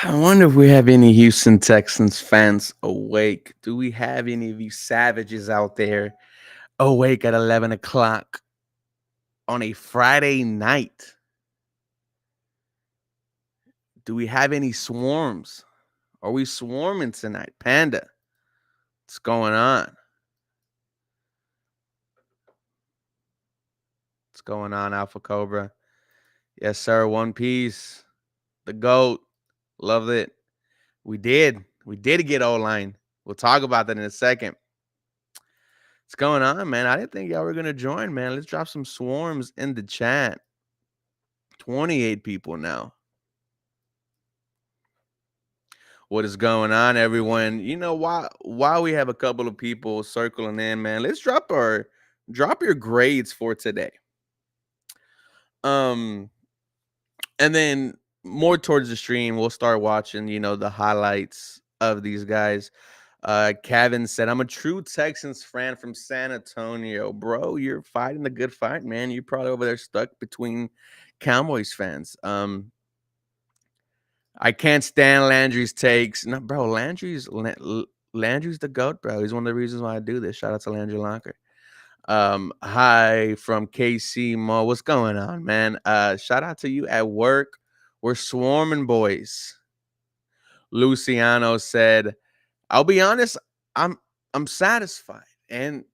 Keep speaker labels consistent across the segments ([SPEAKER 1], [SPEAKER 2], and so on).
[SPEAKER 1] I wonder if we have any Houston Texans fans awake. Do we have any of you savages out there awake at 11 o'clock on a Friday night? Do we have any swarms? Are we swarming tonight? Panda, what's going on? What's going on, Alpha Cobra? Yes, sir. One Piece, the GOAT. Loved it. We did. We did get O line. We'll talk about that in a second. What's going on, man? I didn't think y'all were gonna join, man. Let's drop some swarms in the chat. 28 people now. What is going on, everyone? You know, while we have a couple of people circling in, man, let's drop your grades for today. Um, and then more towards the stream, we'll start watching, the highlights of these guys. Kevin said, I'm a true Texans fan from San Antonio. Bro, you're fighting a good fight, man. You're probably over there stuck between Cowboys fans. I can't stand Landry's takes. No, bro, Landry's the GOAT, bro. He's one of the reasons why I do this. Shout out to Landry Locker. Hi from KC Mo. What's going on, man? Shout out to you at work. We're swarming, boys. Luciano said, I'll be honest, I'm satisfied. And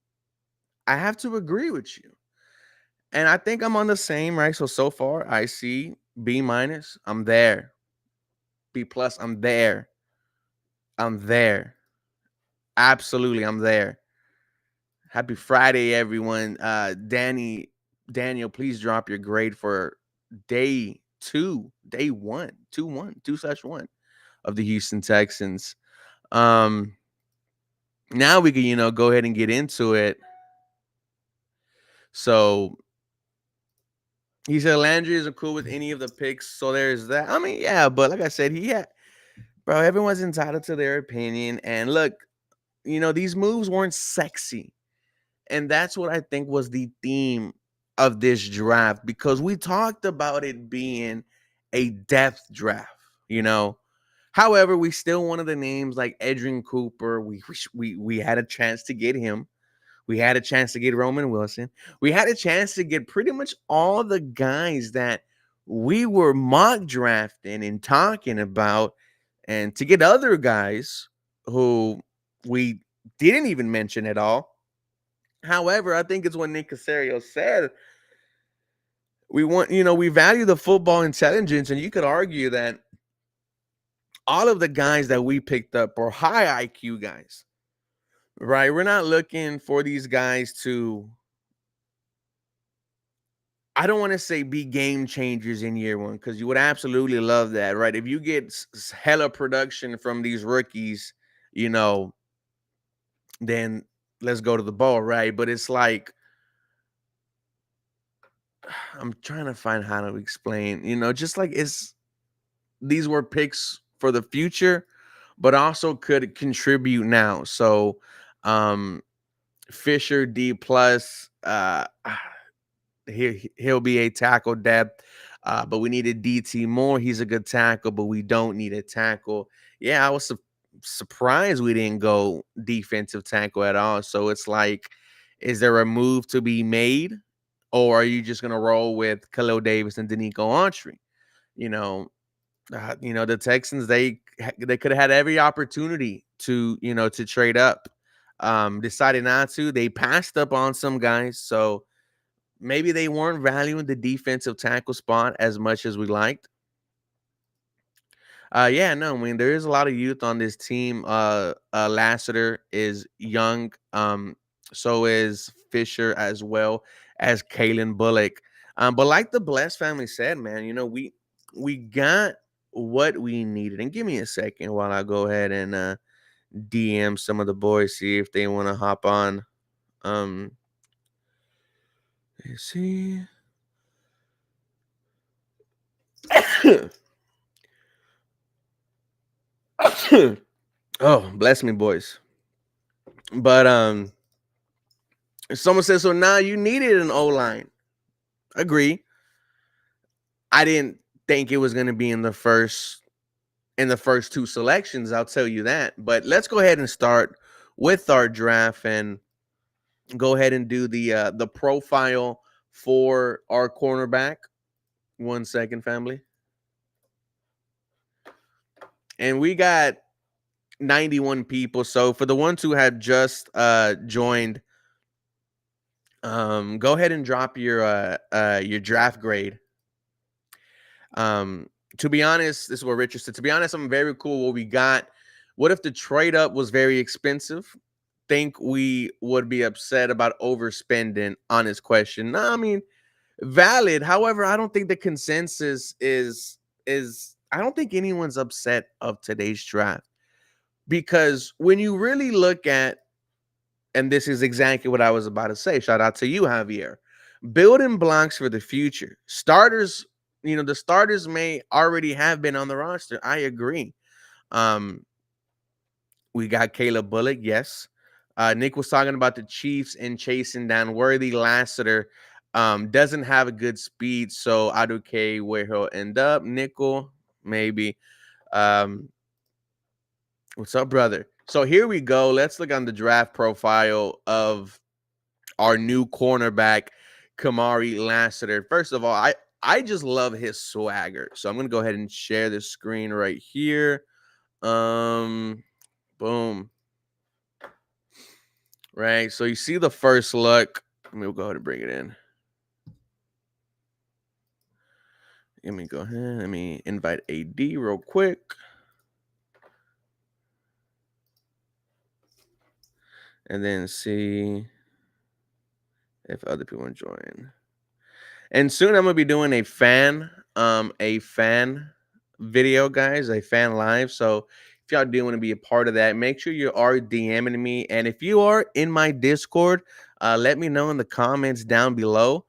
[SPEAKER 1] I have to agree with you. And I think I'm on the same, right? So far, I see B minus. I'm there. B plus, I'm there. I'm there. Absolutely, I'm there. Happy Friday, everyone. Daniel, please drop your grade for day 1, 2/1 of the Houston Texans. Now we can, go ahead and get into it. So he said Landry isn't cool with any of the picks, so there's that. I mean, yeah, but like I said, bro, everyone's entitled to their opinion. And look, these moves weren't sexy. And that's what I think was the theme of this draft, because we talked about it being a depth draft, However, we still wanted the names like Edrin Cooper. We had a chance to get him. We had a chance to get Roman Wilson. We had a chance to get pretty much all the guys that we were mock drafting and talking about, and to get other guys who we didn't even mention at all. However, I think it's what Nick Casario said. We value the football intelligence, and you could argue that all of the guys that we picked up are high IQ guys, right? We're not looking for these guys to, I don't want to say be game changers in year one, because you would absolutely love that, right? If you get hella production from these rookies, then let's go to the ball, right? But it's like, I'm trying to find how to explain, just like these were picks for the future, but also could contribute now. So, Fisher D plus, he'll be a tackle depth, but we needed DT Moore. He's a good tackle, but we don't need a tackle. Yeah, I was surprised we didn't go defensive tackle at all. So it's like, is there a move to be made, or are you just gonna roll with Khalil Davis and Danico Autry? The Texans, they could have had every opportunity to trade up. Decided not to. They passed up on some guys, so maybe they weren't valuing the defensive tackle spot as much as we liked. Yeah, no, I mean, there is a lot of youth on this team. Lassiter is young. So is Fisher, as well as Kalen Bullock. But like the Bless family said, man, we got what we needed. And give me a second while I go ahead and DM some of the boys, see if they want to hop on. Let's see. Oh, bless me, boys. But someone says, so now you needed an O line. Agree. I didn't think it was going to be in the first in the first two selections. I'll tell you that. But let's go ahead and start with our draft and go ahead and do the profile for our cornerback. 1 second, family. And we got 91 people. So for the ones who have just joined, go ahead and drop your draft grade. To be honest, this is what Richard said. To be honest, I'm very cool what we got. What if the trade up was very expensive? Think we would be upset about overspending on his question. No, I mean, valid. However, I don't think the consensus is I don't think anyone's upset of today's draft, because when you really look at, and this is exactly what I was about to say, shout out to you, Javier, building blocks for the future. Starters, the starters may already have been on the roster. I agree. Um, we got Caleb Bullock, yes. Nick was talking about the Chiefs and chasing down Worthy. Lassiter doesn't have a good speed, so I don't care where he'll end up. Nickel, maybe. Um, what's up, brother? So here we go. Let's look on the draft profile of our new cornerback, Kamari Lassiter. First of all, I just love his swagger. So I'm gonna go ahead and share the screen right here. Boom. Right. So you see the first look. We'll go ahead and bring it in. Let me go ahead. Let me invite AD real quick. And then see if other people want to join. And soon I'm gonna be doing a fan video, guys, a fan live. So if y'all do want to be a part of that, make sure you are DMing me. And if you are in my Discord, let me know in the comments down below.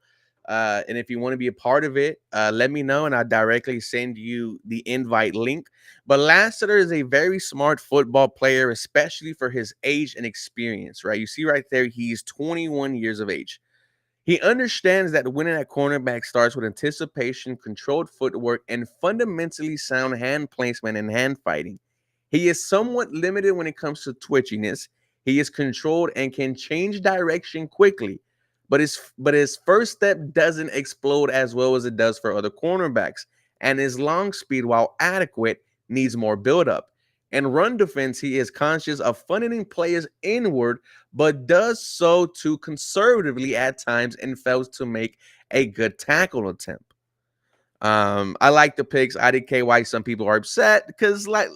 [SPEAKER 1] And if you want to be a part of it, let me know and I'll directly send you the invite link. But Lassiter is a very smart football player, especially for his age and experience, right? You see right there, he's 21 years of age. He understands that winning at cornerback starts with anticipation, controlled footwork, and fundamentally sound hand placement and hand fighting. He is somewhat limited when it comes to twitchiness. He is controlled and can change direction quickly, but his first step doesn't explode as well as it does for other cornerbacks, and his long speed, while adequate, needs more buildup. In run defense, he is conscious of funneling players inward, but does so too conservatively at times and fails to make a good tackle attempt. I like the picks. IDK why some people are upset because, like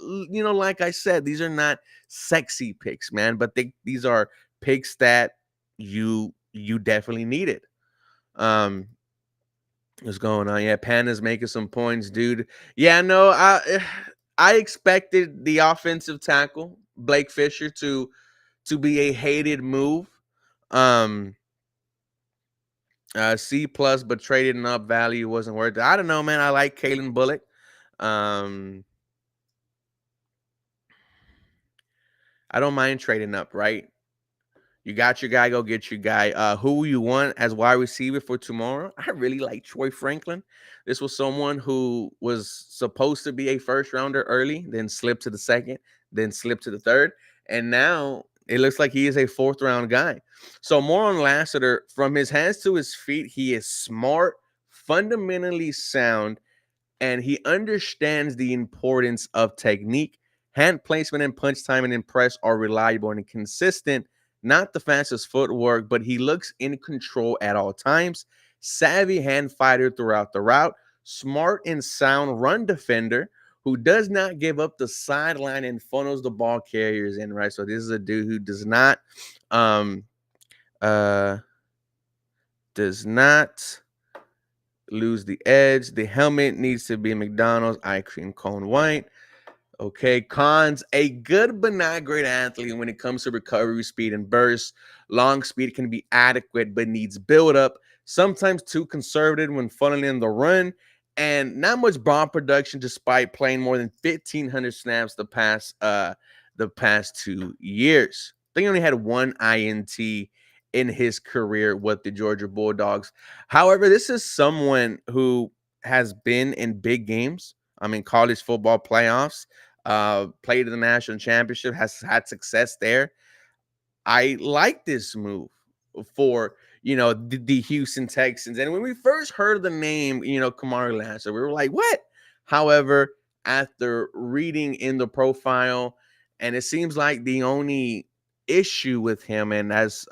[SPEAKER 1] I said, these are not sexy picks, man. But these are picks that you definitely needed. What's going on? Yeah, Panda's making some points, dude. Yeah, no, I expected the offensive tackle Blake Fisher to be a hated move. C plus, but traded up value wasn't worth it. I don't know, man. I like Kalen Bullock. I don't mind trading up, right? You got your guy, go get your guy. Who you want as wide receiver for tomorrow? I really like Troy Franklin. This was someone who was supposed to be a first rounder early, then slipped to the second, then slipped to the third, and now it looks like he is a fourth round guy. So more on Lassiter. From his hands to his feet, he is smart, fundamentally sound, and he understands the importance of technique. Hand placement and punch timing and press are reliable and consistent. Not the fastest footwork, but he looks in control at all times. Savvy hand fighter throughout the route. Smart and sound run defender who does not give up the sideline and funnels the ball carriers in, right? So this is a dude who does not lose the edge. The helmet needs to be McDonald's ice cream cone white. Okay, cons, a good but not great athlete when it comes to recovery speed and burst. Long speed can be adequate but needs build up. Sometimes too conservative when funneling the run, and not much bomb production despite playing more than 1,500 snaps the past 2 years. I think he only had one INT in his career with the Georgia Bulldogs. However, this is someone who has been in big games. I mean, college football playoffs, played in the national championship, has had success there. I like this move for the Houston Texans. And when we first heard the name, Kamari Lassiter, we were like, "What?" However, after reading in the profile, and it seems like the only issue with him, and as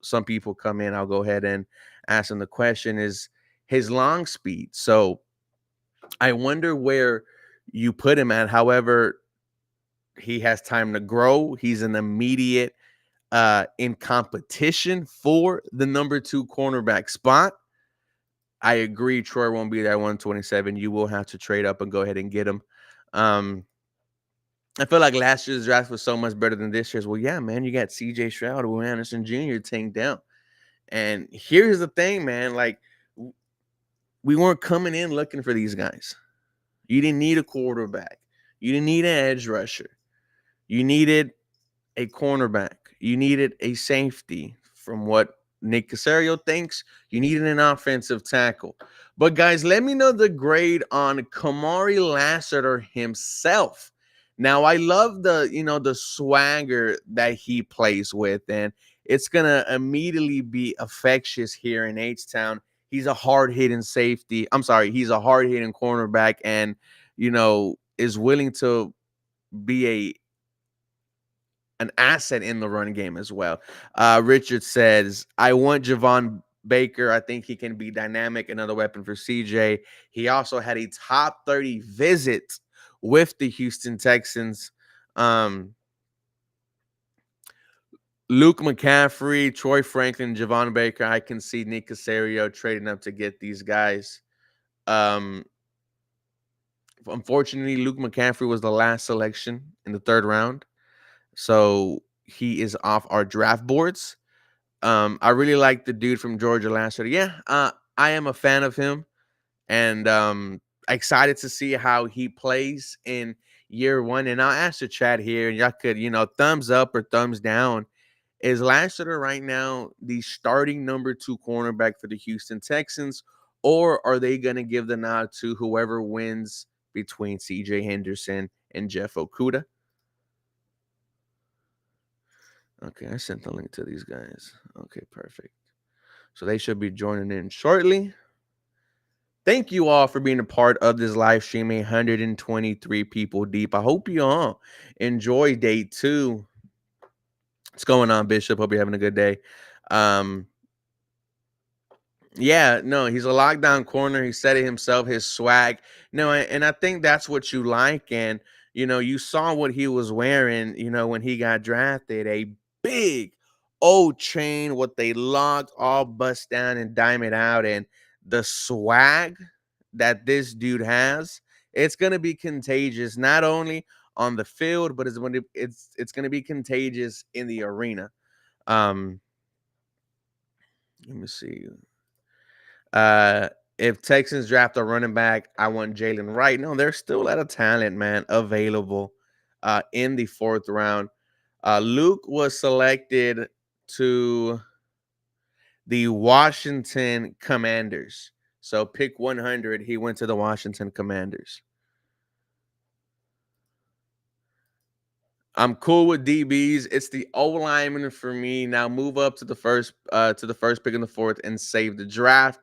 [SPEAKER 1] some people come in, I'll go ahead and ask them the question, is his long speed. So I wonder where you put him at. However, he has time to grow. He's an immediate in competition for the number 2 cornerback spot. I agree. Troy won't be there at 127. You will have to trade up and go ahead and get him. Um, I feel like last year's draft was so much better than this year's. Well, yeah, man, you got C.J. Stroud, Will Anderson Jr. tanked down. And here's the thing, man. Like, we weren't coming in looking for these guys. You didn't need a quarterback. You didn't need an edge rusher. You needed a cornerback. You needed a safety. From what Nick Caserio thinks, you needed an offensive tackle. But guys, let me know the grade on Kamari Lassiter himself. Now, I love the swagger that he plays with, and it's gonna immediately be infectious here in H-Town. He's a hard-hitting safety. I'm sorry, he's a hard-hitting cornerback, and is willing to be an asset in the run game as well. Richard says, I want Javon Baker. I think he can be dynamic, another weapon for CJ. He also had a top 30 visit with the Houston Texans. Luke McCaffrey, Troy Franklin, Javon Baker. I can see Nick Caserio trading up to get these guys. Unfortunately, Luke McCaffrey was the last selection in the 3rd round. So he is off our draft boards. I really like the dude from Georgia last year. Yeah, I am a fan of him, and excited to see how he plays in year 1. And I'll ask the chat here, and y'all could, thumbs up or thumbs down. Is Lassiter right now the starting number 2 cornerback for the Houston Texans, or are they going to give the nod to whoever wins between C.J. Henderson and Jeff Okudah? Okay, I sent the link to these guys. Okay, perfect. So they should be joining in shortly. Thank you all for being a part of this live stream. 123 people deep. I hope you all enjoy day 2. What's going on, Bishop? Hope you're having a good day. Yeah, no, he's a lockdown corner. He said it himself, his swag. No, and I think that's what you like. And, you saw what he was wearing, when he got drafted. A big old chain, what they locked, all bust down and diamond out. And the swag that this dude has, it's going to be contagious, not only on the field, but it's going to be contagious in the arena. Let me see. If Texans draft a running back, I want Jalen Wright. No, there's still a lot of talent, man, available in the 4th round. Luke was selected to the Washington Commanders. So pick 100, he went to the Washington Commanders. I'm cool with DBs. It's the O lineman for me. Now move up to the first pick in the 4th and save the draft.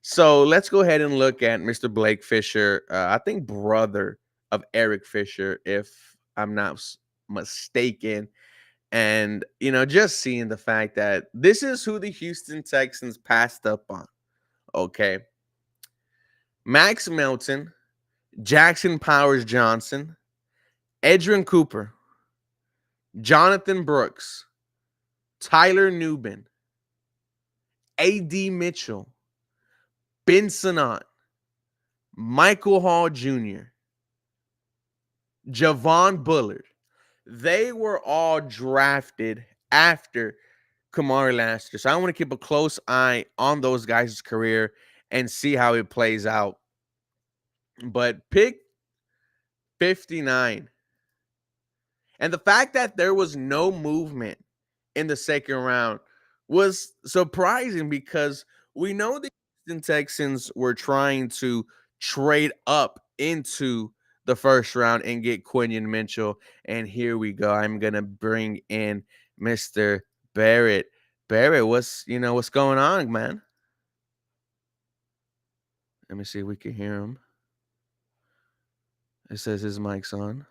[SPEAKER 1] So let's go ahead and look at Mr. Blake Fisher. I think brother of Eric Fisher, if I'm not mistaken. And, just seeing the fact that this is who the Houston Texans passed up on. Okay. Max Melton, Jackson Powers Johnson, Edrin Cooper, Jonathan Brooks, Tyler Newbin, A.D. Mitchell, Ben Sinnott, Michael Hall Jr., Javon Bullard. They were all drafted after Kamari Lassiter. So I want to keep a close eye on those guys' career and see how it plays out. But pick 59. And the fact that there was no movement in the 2nd round was surprising, because we know the Houston Texans were trying to trade up into the first round and get Quinion Mitchell. And here we go. I'm gonna bring in Mr. Barrett. Barrett, what's going on, man? Let me see if we can hear him. It says his mic's on.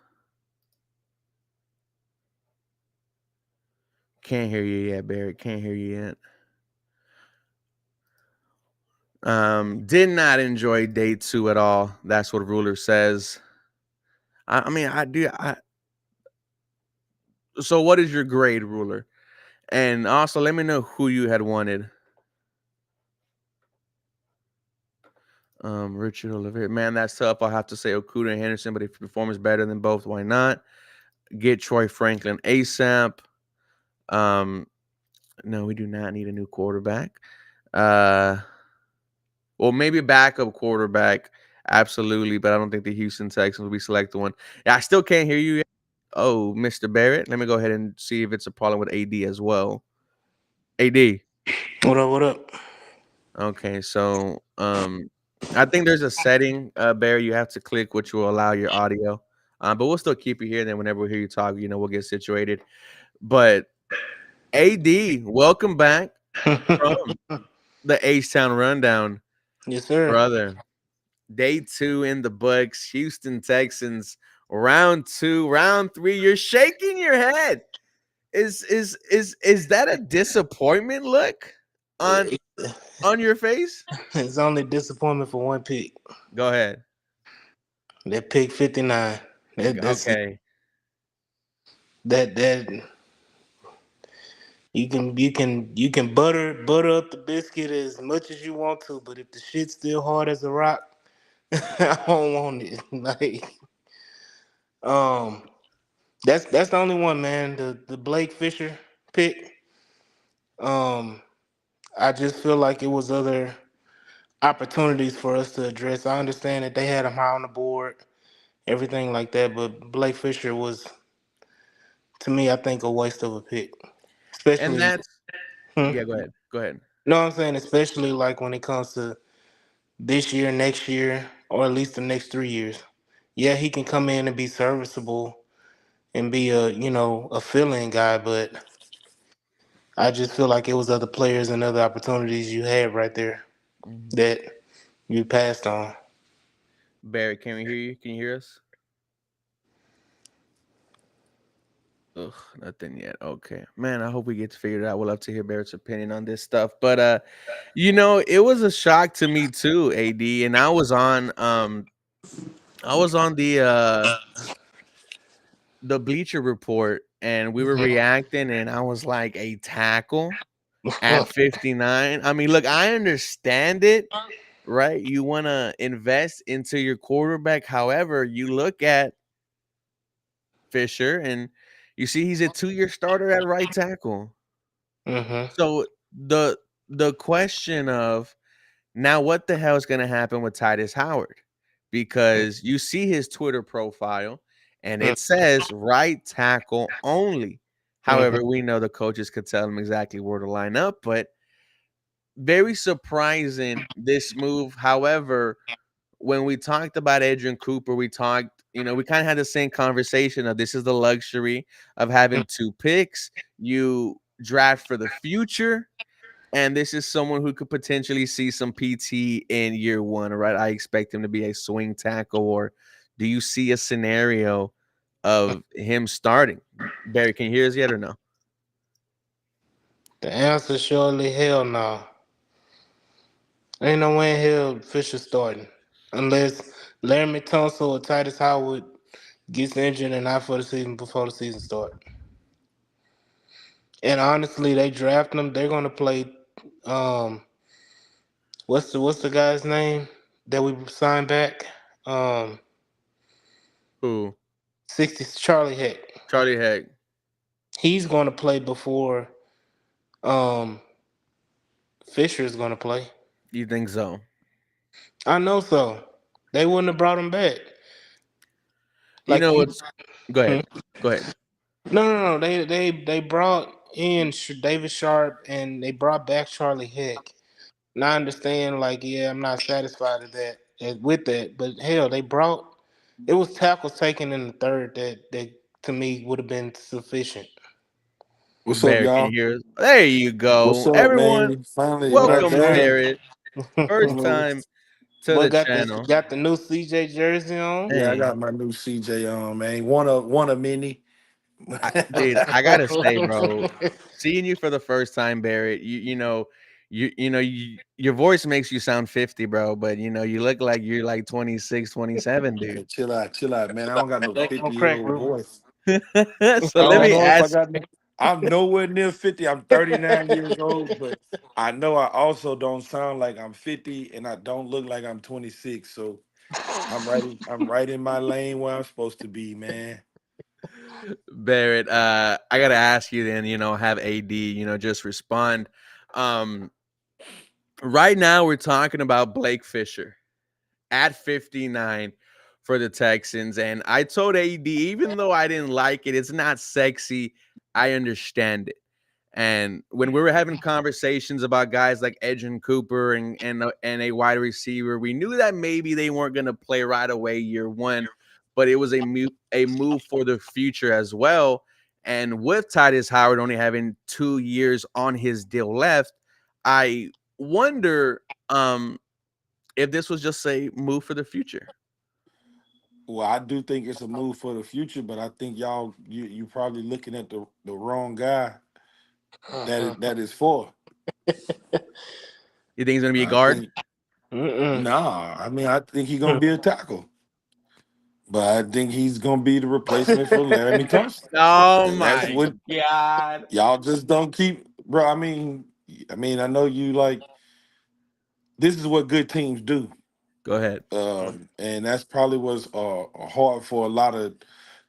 [SPEAKER 1] Can't hear you yet, Barrett. Can't hear you yet. Did not enjoy day 2 at all. That's what Ruler says. I mean, I do. So, what is your grade, Ruler? And also, let me know who you had wanted. Richard Olivier. Man, that's tough. I'll have to say Okuda and Henderson, but if your performance better than both, why not? Get Troy Franklin ASAP. No, we do not need a new quarterback. Well, maybe backup quarterback, absolutely, but I don't think the Houston Texans will be selecting one. Yeah, I still can't hear you yet. Oh, Mr. Barrett. Let me go ahead and see if it's a problem with AD as well. AD.
[SPEAKER 2] What up? What up?
[SPEAKER 1] Okay, so I think there's a setting, Barry, you have to click which will allow your audio. But we'll still keep you here. And then whenever we hear you talk, we'll get situated. But AD, welcome back from the H-Town Rundown,
[SPEAKER 2] Yes, sir.
[SPEAKER 1] brother. Day 2 in the books. Houston Texans, round 2, round 3. You're shaking your head. Is that a disappointment look on your face?
[SPEAKER 2] It's only disappointment for one pick.
[SPEAKER 1] Go ahead.
[SPEAKER 2] That pick 59. That's it.
[SPEAKER 1] Okay.
[SPEAKER 2] That you can butter up the biscuit as much as you want to, but if the shit's still hard as a rock, I don't want it. Like um, that's the only one, man. The Blake Fisher pick. Um, I just feel like it was other opportunities for us to address. I understand that they had him high on the board, everything like that, but Blake Fisher was, to me, I think, a waste of a pick.
[SPEAKER 1] And
[SPEAKER 2] Especially,
[SPEAKER 1] that's
[SPEAKER 2] hmm?
[SPEAKER 1] yeah, go ahead. Go ahead.
[SPEAKER 2] No, I'm saying, especially like when it comes to this year, next year, or at least the next 3 years. Yeah, he can come in and be serviceable and be a fill-in guy, but I just feel like it was other players and other opportunities you had right there
[SPEAKER 1] Mhm.
[SPEAKER 2] that you passed on.
[SPEAKER 1] Barry, can we hear you? Can you hear us? Ugh, nothing yet. Okay. Man, I hope we get to figure it out. We'll love to hear Barrett's opinion on this stuff. But it was a shock to me too, AD. And I was on the Bleacher Report and we were reacting and I was like a tackle at 59. I mean, look, I understand it, right? You want to invest into your quarterback. However, you look at Fisher and you see he's a 2-year starter at right tackle.
[SPEAKER 2] Mm-hmm.
[SPEAKER 1] So the question of now what the hell is going to happen with Titus Howard? Because you see his Twitter profile and it says right tackle only.
[SPEAKER 2] Mm-hmm.
[SPEAKER 1] However, we know the coaches could tell him exactly where to line up, but very surprising this move. However, when we talked about Adrian Cooper, we we kind of had the same conversation of this is the luxury of having 2 picks. You draft for the future, and this is someone who could potentially see some PT in year 1, right? I expect him to be a swing tackle, or do you see a scenario of him starting? Barry, can you hear us yet or no?
[SPEAKER 2] The answer surely hell no. Ain't no way in hell Fisher starting. Unless Laramie Tunsil or Titus Howard gets injured and out for the season before the season start. And honestly, they draft them. They're gonna play. Um, what's the guy's name that we signed back? Um,
[SPEAKER 1] Who?
[SPEAKER 2] 60 Charlie Heck.
[SPEAKER 1] Charlie Heck.
[SPEAKER 2] He's gonna play before um Fisher's gonna play.
[SPEAKER 1] You think so?
[SPEAKER 2] I know so. They wouldn't have brought him back.
[SPEAKER 1] You
[SPEAKER 2] Like
[SPEAKER 1] know
[SPEAKER 2] you.
[SPEAKER 1] what's Go
[SPEAKER 2] Hmm?
[SPEAKER 1] ahead. Go ahead.
[SPEAKER 2] No. They brought in David Sharp and they brought back Charlie Heck. And I understand, like, yeah, I'm not satisfied with that with that. But hell, they brought it was tackles taken in the third that to me would have been sufficient.
[SPEAKER 3] What's up,
[SPEAKER 1] Barrett can
[SPEAKER 3] y'all?
[SPEAKER 1] hear us. There you
[SPEAKER 3] What's
[SPEAKER 1] go.
[SPEAKER 3] up,
[SPEAKER 1] Everyone,
[SPEAKER 3] man? Finally,
[SPEAKER 2] What up,
[SPEAKER 1] welcome
[SPEAKER 2] Derek?
[SPEAKER 3] goddamn.
[SPEAKER 1] Barrett. First
[SPEAKER 3] Finally,
[SPEAKER 1] time to
[SPEAKER 2] Boy
[SPEAKER 1] the
[SPEAKER 2] got the
[SPEAKER 1] channel.
[SPEAKER 2] got the new CJ jersey on.
[SPEAKER 3] yeah, I
[SPEAKER 1] Hey,
[SPEAKER 3] got my new CJ on, man. One of many.
[SPEAKER 1] dude, I gotta say, bro, seeing you for the first time, Barrett, your voice makes you sound 50, bro, but you look like you're like 26, 27, dude.
[SPEAKER 3] Man, chill out, man. I don't got no
[SPEAKER 2] Back on crack,
[SPEAKER 3] 50-year-old
[SPEAKER 2] bro.
[SPEAKER 3] voice.
[SPEAKER 1] So
[SPEAKER 3] I
[SPEAKER 1] let
[SPEAKER 3] don't
[SPEAKER 1] me
[SPEAKER 3] know if I
[SPEAKER 1] ask.
[SPEAKER 3] got. I'm nowhere near 50. I'm 39 years old, but I know I also don't sound like I'm 50, and I don't look like I'm 26. So I'm right in my lane where I'm supposed to be, man.
[SPEAKER 1] Barrett, I gotta ask you then, have AD, just respond. Um, right now we're talking about Blake Fisher at 59 for the Texans. And I told AD, even though I didn't like it, it's not sexy. I understand it. And when we were having conversations about guys like Edgin Cooper and a wide receiver, we knew that maybe they weren't going to play right away year one, but it was a move for the future as well. And with Titus Howard only having 2 years on his deal left, I wonder if this was just a move for the future.
[SPEAKER 3] Well, I do think it's a move for the future, but I think you probably looking at the wrong guy that is for.
[SPEAKER 1] You think he's going to be a
[SPEAKER 3] I
[SPEAKER 1] guard?
[SPEAKER 3] think
[SPEAKER 2] Mm-mm.
[SPEAKER 3] nah. I mean, I think he's gonna be a tackle, but I think he's gonna be the replacement for Laramie Thompson,
[SPEAKER 1] Oh
[SPEAKER 3] and that's
[SPEAKER 1] my
[SPEAKER 3] what
[SPEAKER 1] God.
[SPEAKER 3] y'all just don't keep, bro. I mean, I know you like this is what good teams do,
[SPEAKER 1] Go ahead.
[SPEAKER 3] and that's probably what's hard for a lot of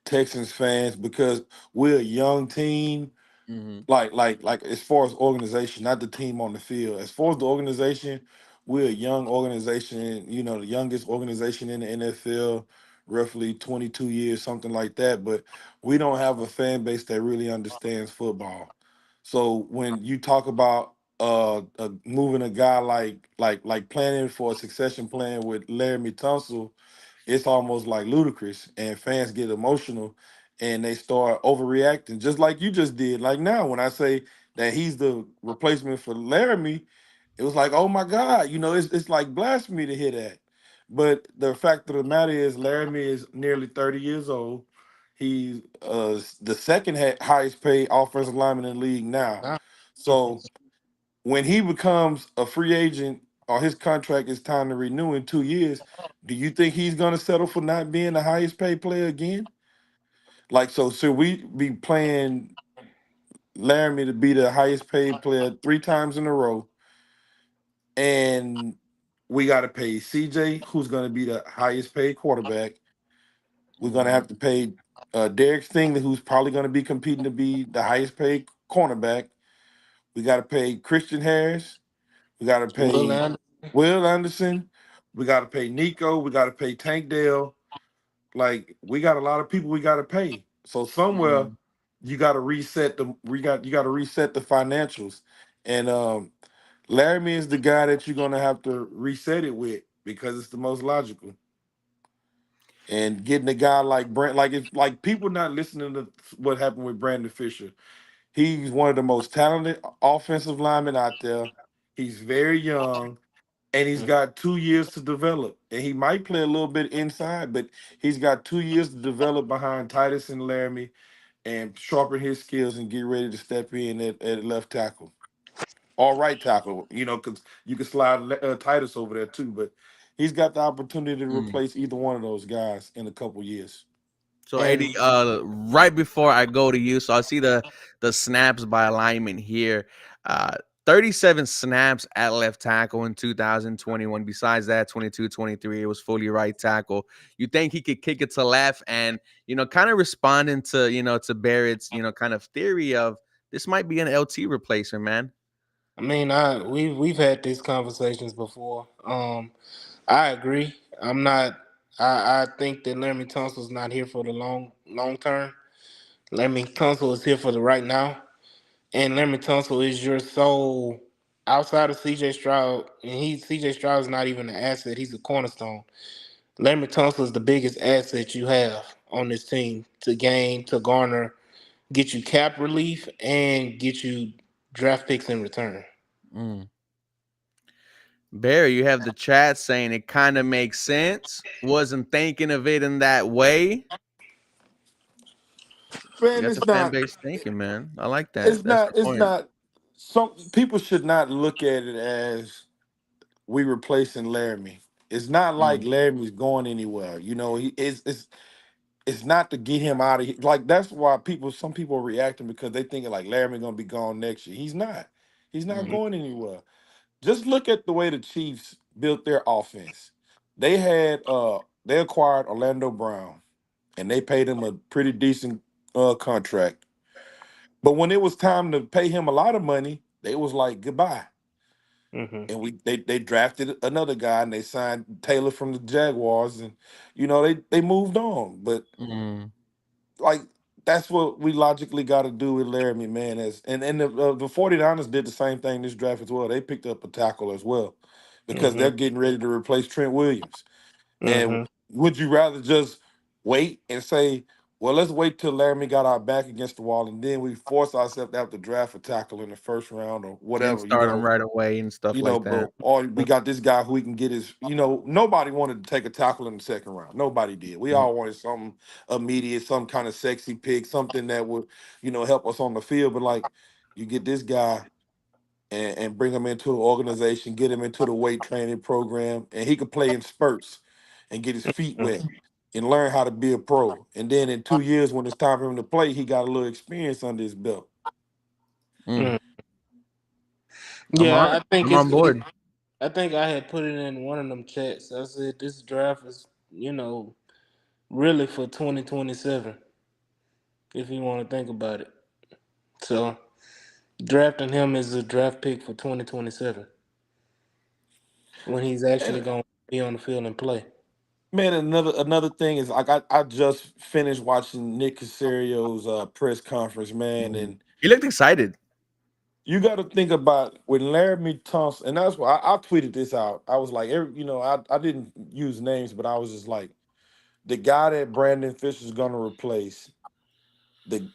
[SPEAKER 3] Texans fans because we're a young team.
[SPEAKER 1] Hmm.
[SPEAKER 3] Like as far as organization, not the team on the field. As far as the organization, we're a young organization, the youngest organization in the NFL, roughly 22 years, something like that. But we don't have a fan base that really understands football. So when you talk about moving a guy like planning for a succession plan with Laramie Tunsil, it's almost like ludicrous and fans get emotional and they start overreacting just like you just did. Like now when I say that he's the replacement for Laramie, it was like, oh my God, it's like blasphemy to hear that. But the fact of the matter is Laramie is nearly 30 years old. He's the second highest paid offensive lineman in the league now.
[SPEAKER 2] Nah.
[SPEAKER 3] So when he becomes a free agent or his contract is time to renew in 2 years, do you think he's going to settle for not being the highest paid player again? Like, so should we be playing Laramie to be the highest paid player 3 times in a row? And we got to pay CJ, who's going to be the highest paid quarterback. We're going to
[SPEAKER 1] Hmm.
[SPEAKER 3] have to pay Derek Stingley, who's probably going to be competing to be the highest paid cornerback. We got to pay Christian Harris. We got to
[SPEAKER 2] Will
[SPEAKER 3] pay
[SPEAKER 2] Anderson.
[SPEAKER 3] Will Anderson. We got to pay Nico. We got to pay Tank Dell. Like we got a lot of people we got to pay. So somewhere
[SPEAKER 1] Hmm.
[SPEAKER 3] you got to reset the you got to reset the financials. And Laramie is the guy that you're gonna have to reset it with because it's the most logical. And getting a guy like Brent, like if like people not listening to what happened with Brandon Fisher, he's one of the most talented offensive linemen out there. He's very young and he's got 2 years to develop. And he might play a little bit inside, but he's got 2 years to develop behind Titus and Laramie and sharpen his skills and get ready to step in at left tackle or right tackle, because you can slide Titus over there too. But he's got the opportunity to replace either one of those guys in a couple years.
[SPEAKER 1] So AD,
[SPEAKER 2] And
[SPEAKER 1] right before I go to you, so I see the snaps by alignment here. Uh, 37 snaps at left tackle in 2021. Besides that, 22, 23, it was fully right tackle. You think he could kick it to left and kind of responding to to Barrett's kind of theory of this might be an LT replacement, man.
[SPEAKER 2] I mean, we've had these conversations before. I agree. I'm not. I think that Laramie Tunsil's not here for the long term. Laramie Tunsil is here for the right now, and Laramie Tunsil is your sole. outside of CJ Stroud, and CJ Stroud is not even an asset, he's a cornerstone. Larry Tunsil is the biggest asset you have on this team to gain, to garner, get you cap relief, and get you draft picks in return.
[SPEAKER 1] Mm. Barry, you have the chat saying it kind of makes sense. Wasn't thinking of it in that way. You
[SPEAKER 3] Man,
[SPEAKER 1] got the
[SPEAKER 3] it's
[SPEAKER 1] fan
[SPEAKER 3] not.
[SPEAKER 1] base thinking, man. I like that.
[SPEAKER 3] It's
[SPEAKER 1] That's the
[SPEAKER 3] not. It's
[SPEAKER 1] point.
[SPEAKER 3] not. Some people should not look at it as we replacing Laramie. It's not like
[SPEAKER 1] Mm,
[SPEAKER 3] Laramie's going anywhere. You know, it's not to get him out of here. Like that's why some people are reacting because they thinking like Laramie gonna be gone next year. He's not. He's not
[SPEAKER 1] mm,
[SPEAKER 3] going anywhere. Just look at the way the Chiefs built their offense. They acquired Orlando Brown and they paid him a pretty decent contract. But when it was time to pay him a lot of money, they was like goodbye.
[SPEAKER 2] Mm-hmm.
[SPEAKER 3] And they drafted another guy and they signed Taylor from the Jaguars and they moved on. But
[SPEAKER 1] mm,
[SPEAKER 3] like that's what we logically got to do with Laramie, man. The 49ers did the same thing this draft as well. They picked up a tackle as well because
[SPEAKER 2] Mm-hmm.
[SPEAKER 3] they're getting ready to replace Trent Williams. And
[SPEAKER 2] Mm-hmm.
[SPEAKER 3] would you rather just wait and say, well, let's wait till Laramie got our back against the wall and then we force ourselves to have to draft a tackle in the first round or
[SPEAKER 1] and
[SPEAKER 3] whatever,
[SPEAKER 1] start them right away and stuff like that.
[SPEAKER 3] but or we got this guy who we can get his, nobody wanted to take a tackle in the second round. Nobody did. We
[SPEAKER 1] Mm,
[SPEAKER 3] all wanted something immediate, some kind of sexy pick, something that would, help us on the field. But like you get this guy and bring him into the organization, get him into the weight training program, and he could play in spurts and get his feet wet and learn how to be a pro. And then in 2 years, when it's time for him to play, he got a little experience under his belt.
[SPEAKER 1] mm.
[SPEAKER 2] Mm.
[SPEAKER 1] I'm on.
[SPEAKER 2] Yeah, I think
[SPEAKER 1] I'm on board.
[SPEAKER 2] I think I had put it in one of them chats. I said this draft is, really for 2027, if you want to think about it. So drafting him is a draft pick for 2027 when he's actually
[SPEAKER 3] And
[SPEAKER 2] going to be on the field and play.
[SPEAKER 3] man, another thing is like I just finished watching Nick Caserio's press conference, man,
[SPEAKER 1] Mm.
[SPEAKER 3] and
[SPEAKER 1] He looked excited.
[SPEAKER 3] you got to think about when Laramie Thompson, and that's why I tweeted this out. I was like, I didn't use names, but I was just like, the guy that Brandon Fisher's gonna replace, the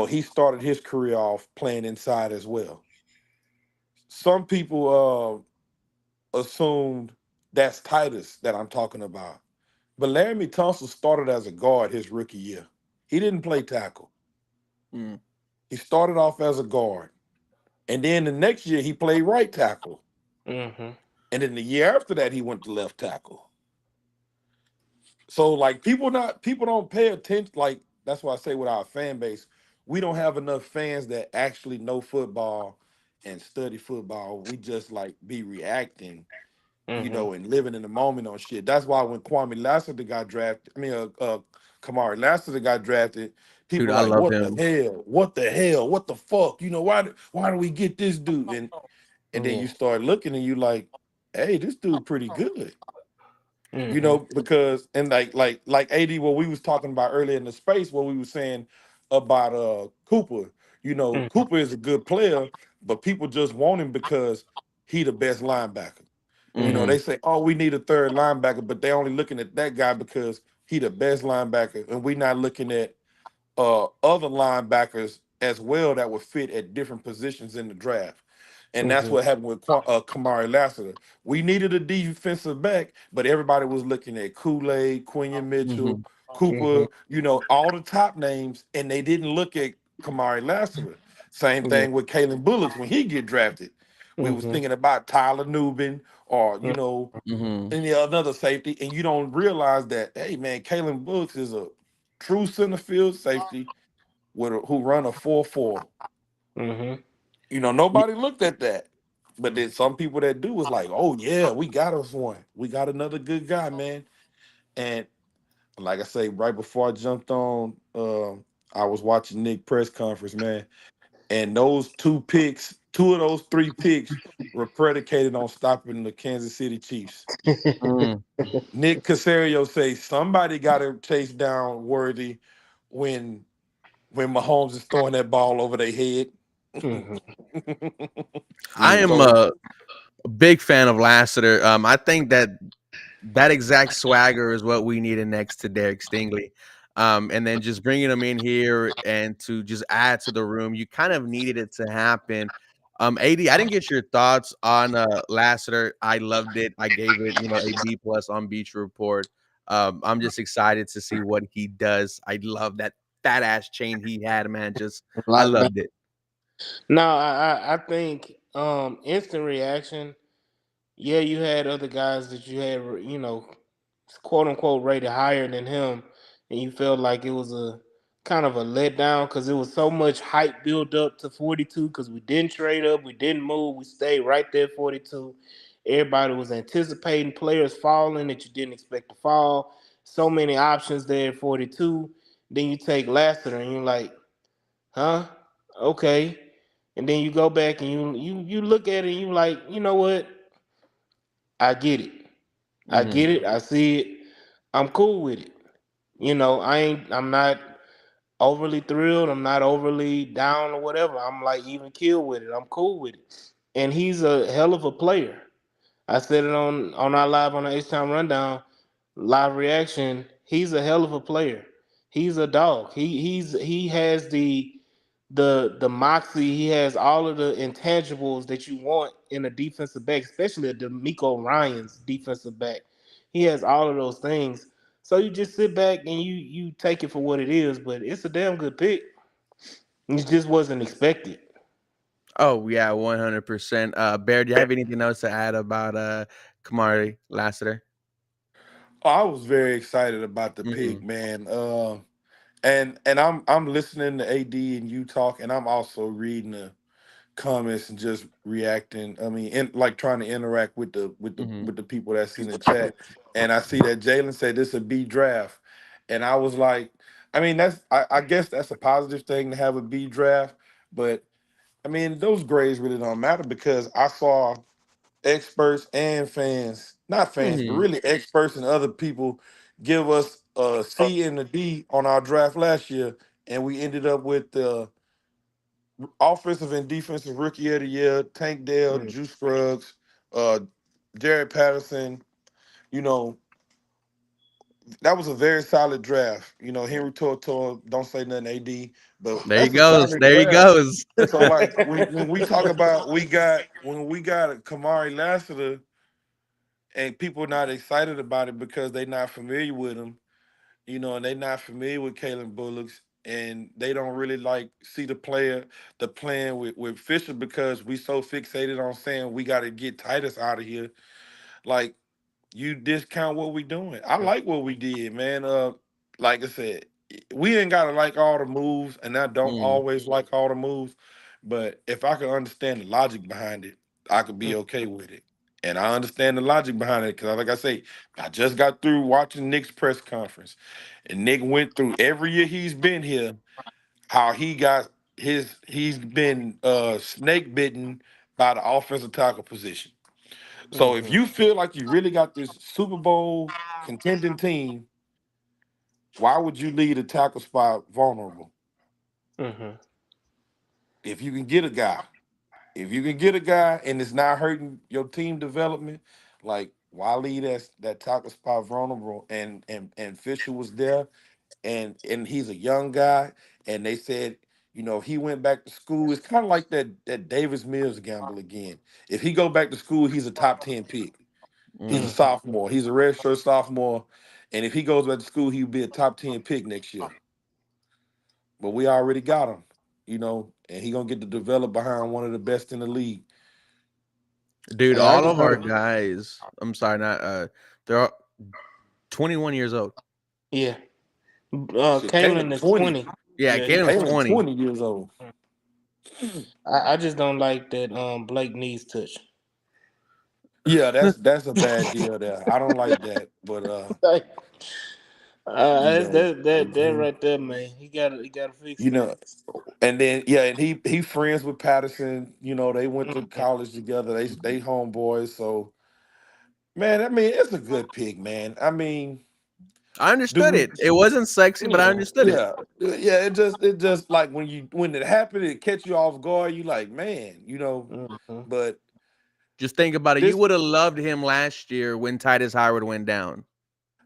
[SPEAKER 3] he started his career off playing inside as well. Some people assumed that's Titus that I'm talking about. But Laramie Tunsil started as a guard his rookie year. He didn't play tackle.
[SPEAKER 1] Mm,
[SPEAKER 3] He started off as a guard. And then the next year he played right tackle.
[SPEAKER 2] Mm-hmm.
[SPEAKER 3] And then the year after that he went to left tackle. So like people don't pay attention. Like that's why I say with our fan base, we don't have enough fans that actually know football and study football. We just like be reacting
[SPEAKER 2] Mm-hmm.
[SPEAKER 3] and living in the moment on shit. That's why when Kwame Lassiter got drafted, Kamari Lassiter got drafted,
[SPEAKER 1] dude,
[SPEAKER 3] people
[SPEAKER 1] I
[SPEAKER 3] like,
[SPEAKER 1] love
[SPEAKER 3] what the
[SPEAKER 1] him.
[SPEAKER 3] hell? What the hell? What the fuck? Why do we get this dude? And then
[SPEAKER 2] Yeah.
[SPEAKER 3] you start looking and you like, hey, this dude pretty good.
[SPEAKER 2] Mm-hmm.
[SPEAKER 3] Because and like AD, what we was talking about earlier in the space, what we was saying about Cooper.
[SPEAKER 2] Mm-hmm.
[SPEAKER 3] Cooper is a good player, but people just want him because he the best linebacker.
[SPEAKER 1] Hmm.
[SPEAKER 3] They say, oh, we need a third linebacker, but they only looking at that guy because he the best linebacker, and we not looking at other linebackers as well that would fit at different positions in the draft. And that's
[SPEAKER 2] Mm-hmm.
[SPEAKER 3] what happened with Kamari Lassiter. We needed a defensive back, but everybody was looking at Kool-Aid, Quinion Mitchell,
[SPEAKER 1] Hmm.
[SPEAKER 2] Mm-hmm.
[SPEAKER 3] Cooper, all the top names, and they didn't look at Kamari Lassiter. Same
[SPEAKER 2] Yeah.
[SPEAKER 3] thing with Kalen Bullocks when he get drafted. We was
[SPEAKER 2] Mm-hmm.
[SPEAKER 3] thinking about Tyler Nubin or,
[SPEAKER 1] Hmm.
[SPEAKER 3] another safety, and you don't realize that, hey man, Kalen Bullocks is a true center field safety who run a 4.4.
[SPEAKER 2] Mm-hmm.
[SPEAKER 3] Nobody looked at that. But then some people that do was like, oh yeah, we got us one. We got another good guy, man. And like I say, right before I jumped on, I was watching Nick press conference, man. And two of those three picks were predicated on stopping the Kansas City Chiefs.
[SPEAKER 1] Mm.
[SPEAKER 3] Nick Casario says somebody got to chase down Worthy when Mahomes is throwing that ball over their head.
[SPEAKER 2] Hmm.
[SPEAKER 1] I
[SPEAKER 2] Yeah.
[SPEAKER 1] am
[SPEAKER 3] So
[SPEAKER 1] a big fan of Lassiter. I think that that exact swagger is what we needed next to Derek Stingley. And then just bringing him in here and to just add to the room, you kind of needed it to happen. AD, I didn't get your thoughts on Lassiter. I loved it. I gave it, a B plus on Beach Report. I'm just excited to see what he does. I love that fat ass chain he had, man. Just I
[SPEAKER 2] Lockdown.
[SPEAKER 1] loved it.
[SPEAKER 2] No, I think instant reaction. Yeah, you had other guys that you had, quote unquote rated higher than him, and you felt like it was a kind of a letdown because it was so much hype built up to 42 because we didn't trade up, we didn't move, we stayed right there at 42. Everybody was anticipating players falling that you didn't expect to fall. So many options there at 42. Then you take Lassiter and you're like, huh? Okay. And then you go back and you look at it and you like, you know what? I get it. I
[SPEAKER 1] Hmm.
[SPEAKER 2] get it. I see it. I'm cool with it. I'm not overly thrilled. I'm not overly down or whatever. I'm like even killed with it. I'm cool with it. And he's a hell of a player. I said it on our live on the H Time Rundown live reaction. He's a hell of a player. He's a dog. He has the moxie. He has all of the intangibles that you want in a defensive back, especially a D'Amico Ryan's defensive back. He has all of those things. So you just sit back and you take it for what it is. But it's a damn good pick. It just wasn't expected.
[SPEAKER 1] Oh yeah, 100%. Bear, do you have anything else to add about Kamari Lassiter?
[SPEAKER 3] I was very excited about the pick,
[SPEAKER 1] Hmm.
[SPEAKER 3] man. And I'm listening to AD and you talk, and I'm also reading the comments and just reacting. I mean, like trying to interact with the
[SPEAKER 1] Hmm.
[SPEAKER 3] people that's in the chat. And I see that Jalen said this a B draft, and I was like, I mean, I guess that's a positive thing to have a B draft, but I mean, those grades really don't matter because I saw experts and fans, not fans, but
[SPEAKER 1] Hmm.
[SPEAKER 3] really experts and other people give us a C and a D on our draft last year, and we ended up with the offensive and defensive rookie of the year, Tank Dell,
[SPEAKER 2] Mm,
[SPEAKER 3] Juice Scruggs, uh, Jared Patterson. You know, that was a very solid draft. You know, Henry Tortor, don't say nothing, AD, but
[SPEAKER 1] There he
[SPEAKER 3] that's a
[SPEAKER 1] goes.
[SPEAKER 3] solid
[SPEAKER 1] There he
[SPEAKER 3] draft.
[SPEAKER 1] goes.
[SPEAKER 3] So like when we talk about when we got Kamari Lassiter and people not excited about it because they not familiar with him, and they not familiar with Kalen Bullocks, and they don't really like see the plan with Fisher because we so fixated on saying we got to get Titus out of here. Like you discount what we doing. I like what we did, man. Like I said, we ain't gotta like all the moves, and I don't
[SPEAKER 1] Mm.
[SPEAKER 3] always like all the moves. But if I could understand the logic behind it, I could be
[SPEAKER 2] mm,
[SPEAKER 3] okay with it. And I understand the logic behind it because, like I say, I just got through watching Nick's press conference, and Nick went through every year he's been here how he's been snake bitten by the offensive tackle position. So if
[SPEAKER 2] mhm,
[SPEAKER 3] you feel like you really got this Super Bowl contending team, why would you leave the tackle spot vulnerable?
[SPEAKER 2] mhm,
[SPEAKER 3] If you can get a guy, if you can get a guy and it's not hurting your team development, like why leave that tackle spot vulnerable? And Fisher was there, and he's a young guy, and they said, he went back to school. It's kind of like that Davis Mills gamble again. If he go back to school, he's a top 10 pick. He's a
[SPEAKER 1] Mm.
[SPEAKER 2] mhm.
[SPEAKER 3] sophomore. He's a redshirt sophomore, and if he goes back to school, he'll be a top 10 pick next year. But we already got him, and he gonna get to develop behind one of the best in the league.
[SPEAKER 1] Dude,
[SPEAKER 3] And I
[SPEAKER 1] all
[SPEAKER 3] just
[SPEAKER 1] of our
[SPEAKER 3] want
[SPEAKER 1] guys, I'm sorry, not they're all 21 years old.
[SPEAKER 2] Yeah.
[SPEAKER 3] shit. Caleb
[SPEAKER 2] Kalen is
[SPEAKER 3] 20.
[SPEAKER 2] 20.
[SPEAKER 1] Yeah,
[SPEAKER 2] Yeah, he's
[SPEAKER 1] Caden's
[SPEAKER 2] 20.
[SPEAKER 3] Caleb
[SPEAKER 1] 20.
[SPEAKER 3] 20 years old.
[SPEAKER 2] I just don't like that Blake needs touch.
[SPEAKER 3] Yeah, that's a bad deal there. I don't like that, but
[SPEAKER 2] Like,
[SPEAKER 3] you
[SPEAKER 2] that's
[SPEAKER 3] know,
[SPEAKER 2] that right there, man. He gotta fix
[SPEAKER 3] you
[SPEAKER 2] that.
[SPEAKER 3] know, and then yeah, and he friends with Patterson. They went to
[SPEAKER 2] Mhm.
[SPEAKER 3] college together. They homeboys. So man, I mean, it's a good pick, man. I mean,
[SPEAKER 1] I
[SPEAKER 3] Do
[SPEAKER 1] understood
[SPEAKER 3] we?
[SPEAKER 1] it. It wasn't sexy, but I
[SPEAKER 2] Yeah.
[SPEAKER 1] understood it.
[SPEAKER 3] Yeah, yeah. It just like when it happened, it catch you off guard. You like, man, you know.
[SPEAKER 2] Mm-hmm.
[SPEAKER 3] But
[SPEAKER 1] Just think about it. You
[SPEAKER 3] this,
[SPEAKER 1] would have loved him last year when Titus Howard went down.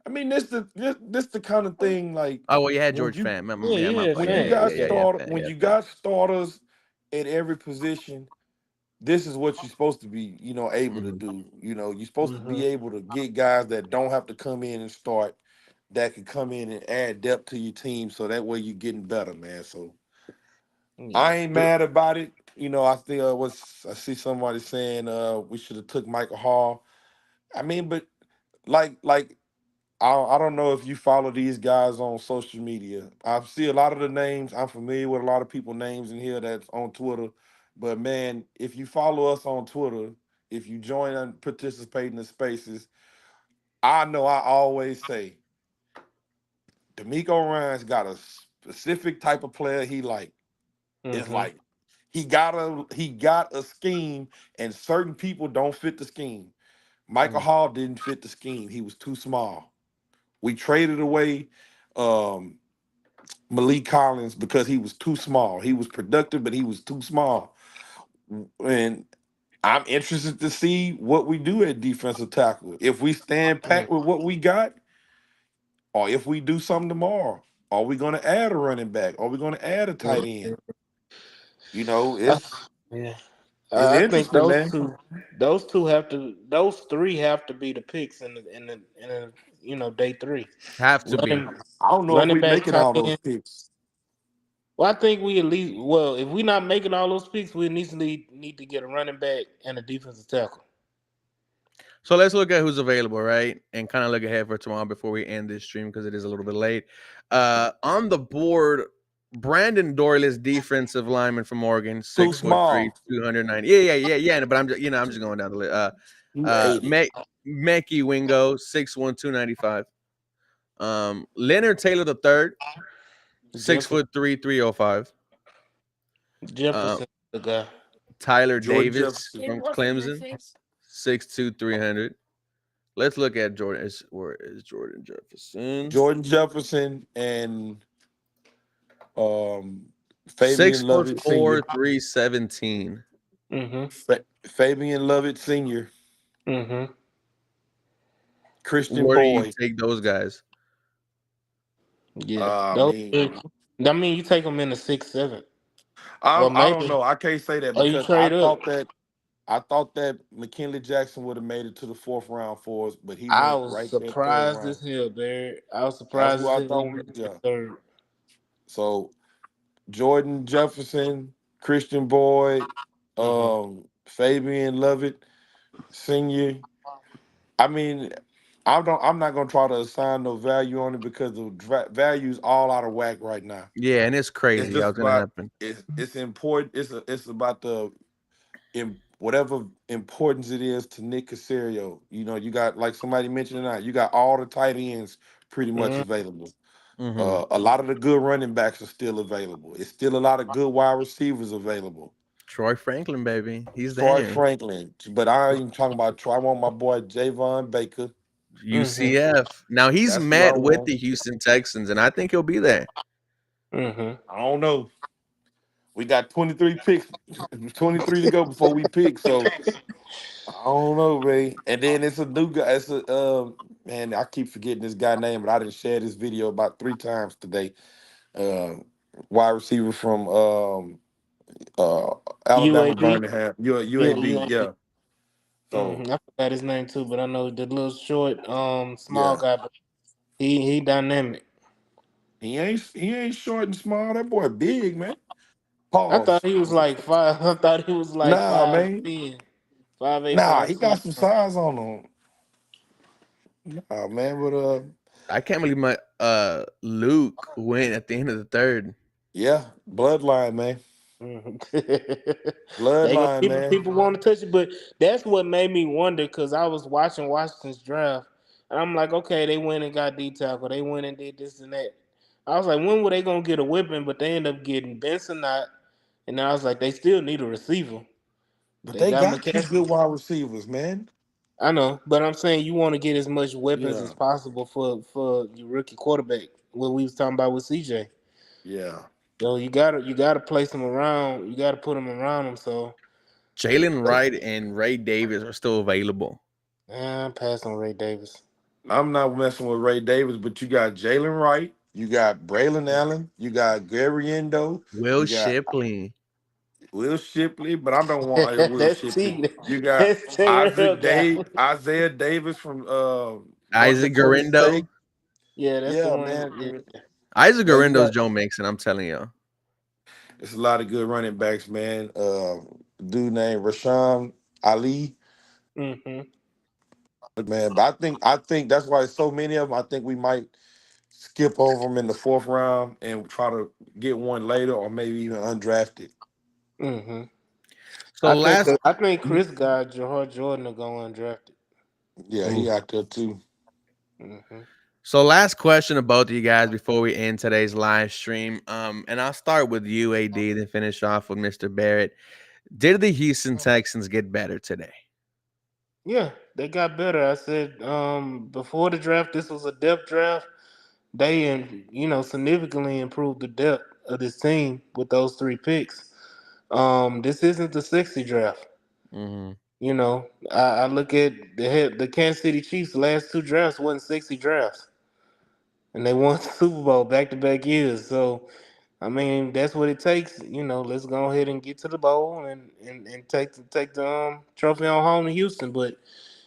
[SPEAKER 3] I mean, this the kind of thing like
[SPEAKER 1] Oh well, you had
[SPEAKER 3] when
[SPEAKER 1] George
[SPEAKER 3] you
[SPEAKER 1] Fan.
[SPEAKER 2] Yeah,
[SPEAKER 1] Yeah, my
[SPEAKER 2] yeah,
[SPEAKER 1] fault.
[SPEAKER 3] when
[SPEAKER 1] Yeah,
[SPEAKER 3] you
[SPEAKER 1] yeah,
[SPEAKER 2] fam.
[SPEAKER 3] got
[SPEAKER 1] yeah,
[SPEAKER 2] Yeah.
[SPEAKER 1] yeah,
[SPEAKER 3] started
[SPEAKER 1] Fan,
[SPEAKER 3] when
[SPEAKER 1] yeah,
[SPEAKER 3] you
[SPEAKER 1] Fan.
[SPEAKER 3] got starters at every position. This is what you're supposed to be, able to
[SPEAKER 1] Mhm.
[SPEAKER 3] do. You're supposed to
[SPEAKER 2] Mm-hmm.
[SPEAKER 3] be able to get guys that don't have to come in and start, that can come in and add depth to your team, so that way you're getting better, man. So
[SPEAKER 2] Yeah.
[SPEAKER 3] I ain't mad about it. I still was. I see somebody saying we should have took Michael Hall. I mean, but like I don't know if you follow these guys on social media. I see a lot of the names. I'm familiar with a lot of people names in here that's on Twitter. But man, if you follow us on Twitter, if you join and participate in the spaces, I know I always say D'Amico Ryan's got a specific type of player he like. It's
[SPEAKER 2] Mm-hmm.
[SPEAKER 3] like he got a scheme, and certain people don't fit the scheme. Michael
[SPEAKER 2] Mm-hmm.
[SPEAKER 3] Hall didn't fit the scheme. He was too small. We traded away um, Malik Collins because he was too small. He was productive, but he was too small. And I'm interested to see what we do at defensive tackle. If we stand pat with what we got, or if we do something tomorrow. Are we going to add a running back? Are we going to add a tight end? You know,
[SPEAKER 2] I,
[SPEAKER 3] it's
[SPEAKER 2] yeah.
[SPEAKER 3] it's
[SPEAKER 2] I think
[SPEAKER 3] interesting, man.
[SPEAKER 2] those three have to be the picks in the day three.
[SPEAKER 1] Have to be.
[SPEAKER 2] Running
[SPEAKER 3] I don't know if
[SPEAKER 2] running
[SPEAKER 3] we
[SPEAKER 2] back,
[SPEAKER 3] making
[SPEAKER 2] tight
[SPEAKER 3] all those
[SPEAKER 2] end.
[SPEAKER 3] picks.
[SPEAKER 2] Well, I think we at least if we're not making all those picks, we need to get a running back and a defensive tackle.
[SPEAKER 1] So let's look at who's available, right? And kind of look ahead for tomorrow before we end this stream because it is a little bit late. On the board, Brandon Dorless, defensive lineman from Oregon,
[SPEAKER 3] Too
[SPEAKER 1] 6'3",
[SPEAKER 3] small.
[SPEAKER 1] 290. Yeah. But I'm just going down the list.
[SPEAKER 3] You ate it.
[SPEAKER 1] Mekhi Wingo, 6'1", 295. Leonard Taylor the third, six
[SPEAKER 2] Jefferson,
[SPEAKER 1] foot three, 305.
[SPEAKER 2] Jefferson, the guy.
[SPEAKER 1] Tyler
[SPEAKER 3] Jordan
[SPEAKER 1] Davis
[SPEAKER 3] Jefferson.
[SPEAKER 1] from Clemson, 6'2", 300. Let's look at Jordan. Where is Jordan Jefferson?
[SPEAKER 3] Jordan Jefferson and um,
[SPEAKER 1] Six
[SPEAKER 3] Fabian
[SPEAKER 1] foot
[SPEAKER 3] Lovett
[SPEAKER 1] four,
[SPEAKER 3] Sr.
[SPEAKER 1] 317.
[SPEAKER 2] Mm-hmm.
[SPEAKER 3] Fabian Lovett Sr.
[SPEAKER 2] Mm-hmm.
[SPEAKER 3] Christian
[SPEAKER 1] Where do you
[SPEAKER 3] Boyd.
[SPEAKER 1] take those guys?
[SPEAKER 2] Yeah,
[SPEAKER 3] I
[SPEAKER 2] those.
[SPEAKER 3] mean,
[SPEAKER 2] I mean, you take them in the 6, 7, or
[SPEAKER 3] I don't
[SPEAKER 2] maybe,
[SPEAKER 3] know. I can't say that
[SPEAKER 2] or you
[SPEAKER 3] because
[SPEAKER 2] trade up.
[SPEAKER 3] I thought that McKinley Jackson would have made it to the fourth round for us, but he
[SPEAKER 2] I
[SPEAKER 3] went
[SPEAKER 2] was
[SPEAKER 3] right there third
[SPEAKER 2] surprised
[SPEAKER 3] round.
[SPEAKER 2] as hell, there. I was
[SPEAKER 3] That's
[SPEAKER 2] surprised
[SPEAKER 3] who
[SPEAKER 2] as
[SPEAKER 3] I
[SPEAKER 2] hell he
[SPEAKER 3] thought we
[SPEAKER 2] made it to
[SPEAKER 3] yeah.
[SPEAKER 2] third.
[SPEAKER 3] So Jordan Jefferson, Christian Boyd,
[SPEAKER 2] Mm-hmm.
[SPEAKER 3] Fabian Lovett Senior. I mean, I'm not gonna try to assign no value on it because the value's all out of whack right now.
[SPEAKER 1] Yeah, and it's
[SPEAKER 3] It's
[SPEAKER 1] crazy how
[SPEAKER 3] just
[SPEAKER 1] it's gonna
[SPEAKER 3] about
[SPEAKER 1] happen.
[SPEAKER 3] it's important. It's about the whatever importance it is to Nick Casario. You got like somebody mentioned tonight. You got all the tight ends pretty much
[SPEAKER 2] Mm-hmm.
[SPEAKER 3] available.
[SPEAKER 1] Hmm.
[SPEAKER 3] A lot of the good running backs are still available. It's still a lot of good wide receivers available.
[SPEAKER 1] Troy Franklin, baby, he's
[SPEAKER 3] Troy
[SPEAKER 1] there.
[SPEAKER 3] Franklin, but I ain't talking about Troy. I want my boy Javon Baker.
[SPEAKER 2] Mm-hmm.
[SPEAKER 1] UCF. Now he's
[SPEAKER 3] That's who I
[SPEAKER 1] met with
[SPEAKER 3] want.
[SPEAKER 1] the Houston Texans, and I think he'll be there.
[SPEAKER 2] Mm-hmm.
[SPEAKER 3] I don't know. We got 23 picks, 23 to go before we pick. So I don't know, Ray. And then it's a new guy. It's a man. I keep forgetting this guy name, but I didn't share this video about 3 times today. Uh, Wide receiver from uh Alabama
[SPEAKER 2] UAB.
[SPEAKER 3] Birmingham,
[SPEAKER 2] Yeah,
[SPEAKER 3] UAB.
[SPEAKER 2] UAB.
[SPEAKER 3] Yeah. So
[SPEAKER 2] Mm-hmm. I forgot his name too, but I know the little short, small
[SPEAKER 3] yeah,
[SPEAKER 2] guy. But he dynamic.
[SPEAKER 3] he ain't short and small. That boy big, man.
[SPEAKER 2] I thought
[SPEAKER 3] Pause.
[SPEAKER 2] he was like five. I thought he was like
[SPEAKER 3] Nah,
[SPEAKER 2] five
[SPEAKER 3] man.
[SPEAKER 2] ten, 5'8",
[SPEAKER 3] Nah, he
[SPEAKER 2] 5'10".
[SPEAKER 3] got some size on him. Nah, man, but
[SPEAKER 1] I can't believe my Luke went at the end of the third.
[SPEAKER 3] yeah, bloodline, man.
[SPEAKER 2] Mhm. They gonna
[SPEAKER 3] Bloodline, man.
[SPEAKER 2] people want to touch it, but that's what made me wonder because I was watching Washington's draft, and I'm like, okay, they went and got D tackle, they went and did this and that. I was like, when were they gonna get a whipping? But they end up getting Benson Knott, and I was like, they still need a receiver.
[SPEAKER 3] But
[SPEAKER 2] They
[SPEAKER 3] they
[SPEAKER 2] got
[SPEAKER 3] got two
[SPEAKER 2] McCaffrey.
[SPEAKER 3] good wide receivers, man.
[SPEAKER 2] I know, but I'm saying you want to get as much weapons
[SPEAKER 3] Yeah,
[SPEAKER 2] as possible for your rookie quarterback. What we was talking about with CJ.
[SPEAKER 3] yeah.
[SPEAKER 2] Yo, you gotta place him around. You gotta put him around him. So,
[SPEAKER 1] Jalen Wright and Ray Davis are still available.
[SPEAKER 2] I'm passing on Ray Davis.
[SPEAKER 3] I'm not messing with Ray Davis, but you got Jalen Wright, you got Braylon Allen, you got Gary Endo,
[SPEAKER 1] Will
[SPEAKER 3] you got
[SPEAKER 1] Shipley,
[SPEAKER 3] Will Shipley, but I don't want Will
[SPEAKER 2] That's
[SPEAKER 3] Shipley.
[SPEAKER 2] T.
[SPEAKER 3] You got
[SPEAKER 2] That's Terrell guy.
[SPEAKER 3] Isaiah Davis from North
[SPEAKER 1] Isaac
[SPEAKER 3] Dakota
[SPEAKER 1] Garindo.
[SPEAKER 3] State.
[SPEAKER 2] Yeah, that's the
[SPEAKER 3] Yeah,
[SPEAKER 2] one.
[SPEAKER 3] man.
[SPEAKER 2] Yeah.
[SPEAKER 1] Isaac
[SPEAKER 3] You
[SPEAKER 1] Garindo's
[SPEAKER 3] got
[SPEAKER 1] Joe Mixon. I'm telling you.
[SPEAKER 3] it's a lot of good running backs, man. Dude named Rashawn Ali,
[SPEAKER 2] Mm-hmm.
[SPEAKER 3] man. But I think that's why so many of them. I think we might skip over them in the fourth round and try to get one later, or maybe even undrafted.
[SPEAKER 2] Mm-hmm.
[SPEAKER 1] So last,
[SPEAKER 2] I think Chris got Jahar Jordan to go undrafted.
[SPEAKER 3] Yeah, he
[SPEAKER 1] oof.
[SPEAKER 3] out there too.
[SPEAKER 2] Mm-hmm.
[SPEAKER 1] So last question to both of you guys before we end today's live stream. And I'll start with you, AD, then finish off with Mr. Barrett. Did the Houston Texans get better today?
[SPEAKER 2] Yeah, they got better. I said before the draft, this was a depth draft. They significantly improved the depth of this team with those three picks. This isn't the sexy draft.
[SPEAKER 1] Mm-hmm.
[SPEAKER 2] I look at the Kansas City Chiefs. The last two drafts wasn't sexy drafts, and they won the Super Bowl back to back years. So I mean, that's what it takes. Let's go ahead and get to the bowl and take the trophy on home to Houston. But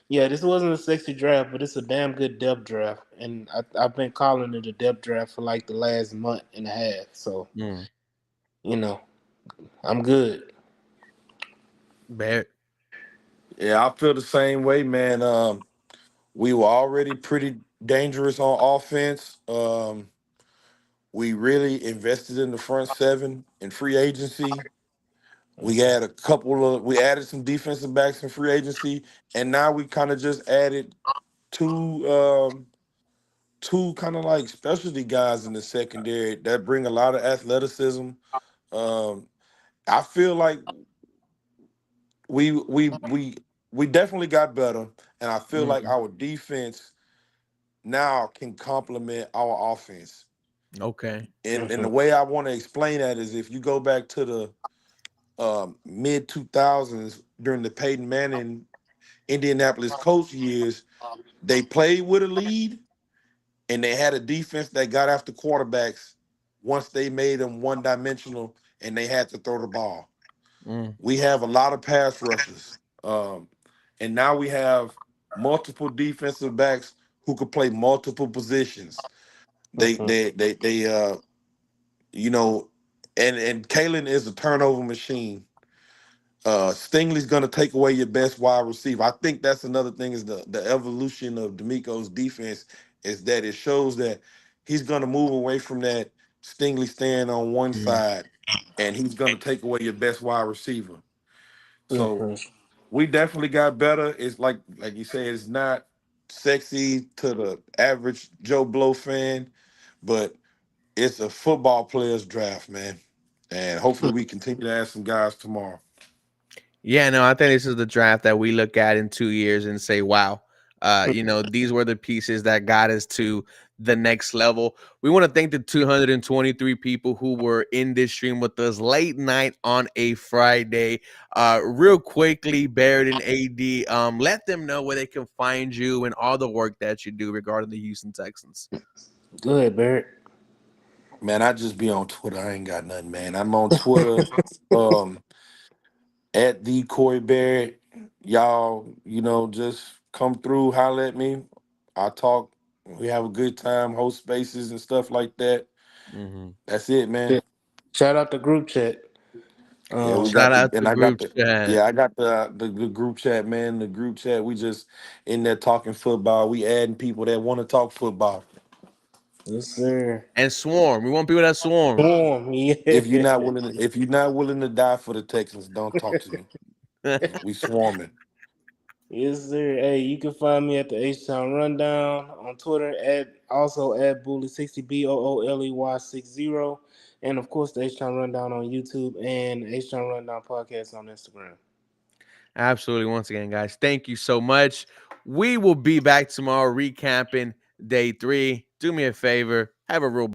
[SPEAKER 2] yeah, this wasn't a sexy draft, but it's a damn good depth draft, and I've been calling it a depth draft for like the last month and a half. So
[SPEAKER 1] Mm.
[SPEAKER 2] you know, I'm good.
[SPEAKER 1] Barrett.
[SPEAKER 3] Yeah, I feel the same way, man. We were already pretty dangerous on offense. We really invested in the front seven in free agency. We had a couple of we added some defensive backs in free agency, and now we kind of just added two two kind of like specialty guys in the secondary that bring a lot of athleticism. Um, I feel like we we we we definitely got better, and I feel like
[SPEAKER 1] Mm.
[SPEAKER 3] our defense now can complement our offense.
[SPEAKER 1] Okay.
[SPEAKER 3] And
[SPEAKER 2] Mhm,
[SPEAKER 3] the way I want to explain that is if you go back to the mid 2000s during the Peyton Manning Indianapolis coach years, they played with a lead and they had a defense that got after quarterbacks once they made them one dimensional and they had to throw the ball.
[SPEAKER 1] Mm.
[SPEAKER 3] We have a lot of pass rushers. And now we have multiple defensive backs who could play multiple positions. They
[SPEAKER 2] mhm,
[SPEAKER 3] they they they you know and Kalen is a turnover machine. Stingley's gonna take away your best wide receiver. I think that's another thing is the evolution of D'Amico's defense is that it shows that he's gonna move away from that Stingley staying on one
[SPEAKER 1] Mm.
[SPEAKER 3] side and he's gonna take away your best wide receiver. So
[SPEAKER 2] mhm.
[SPEAKER 3] we definitely got better. It's like you say, it's not sexy to the average Joe Blow fan, but it's a football players draft, man. And hopefully we continue to add some guys tomorrow.
[SPEAKER 1] Yeah, no, I think this is the draft that we look at in 2 years and say, wow, these were the pieces that got us to the next level. We want to thank the 223 people who were in this stream with us late night on a Friday. Real quickly, Barrett and AD, let them know where they can find you and all the work that you do regarding the Houston Texans.
[SPEAKER 2] Go ahead, Barrett.
[SPEAKER 3] Man, I just be on Twitter. I ain't got nothing, man. I'm on Twitter, um, at the Corey Barrett. Y'all, just come through, holler at me. I talk. We have a good time, host spaces and stuff like that.
[SPEAKER 1] Mm-hmm.
[SPEAKER 3] That's it,
[SPEAKER 2] Yeah.
[SPEAKER 3] man.
[SPEAKER 2] Shout out the group chat.
[SPEAKER 3] Yeah, we
[SPEAKER 1] Shout
[SPEAKER 3] got the
[SPEAKER 1] out
[SPEAKER 3] and
[SPEAKER 1] to
[SPEAKER 3] I got
[SPEAKER 1] group
[SPEAKER 3] the
[SPEAKER 1] chat.
[SPEAKER 3] yeah, I got the group chat, man. The group chat. We just in there talking football. We adding people that want to talk football.
[SPEAKER 2] Yes, sir.
[SPEAKER 1] And swarm. We want people that swarm.
[SPEAKER 2] Warm,
[SPEAKER 3] If you're
[SPEAKER 2] yeah.
[SPEAKER 3] not willing to, if you're not willing to die for the Texans, don't talk to me. We swarming.
[SPEAKER 2] Yes, sir. Hey, you can find me at the H Town Rundown on Twitter at Bully60 BOOLEY60, and of course the H Town Rundown on YouTube and H Town Rundown podcast on Instagram.
[SPEAKER 1] Absolutely. Once again, guys, thank you so much. We will be back tomorrow recapping day 3. Do me a favor, have a real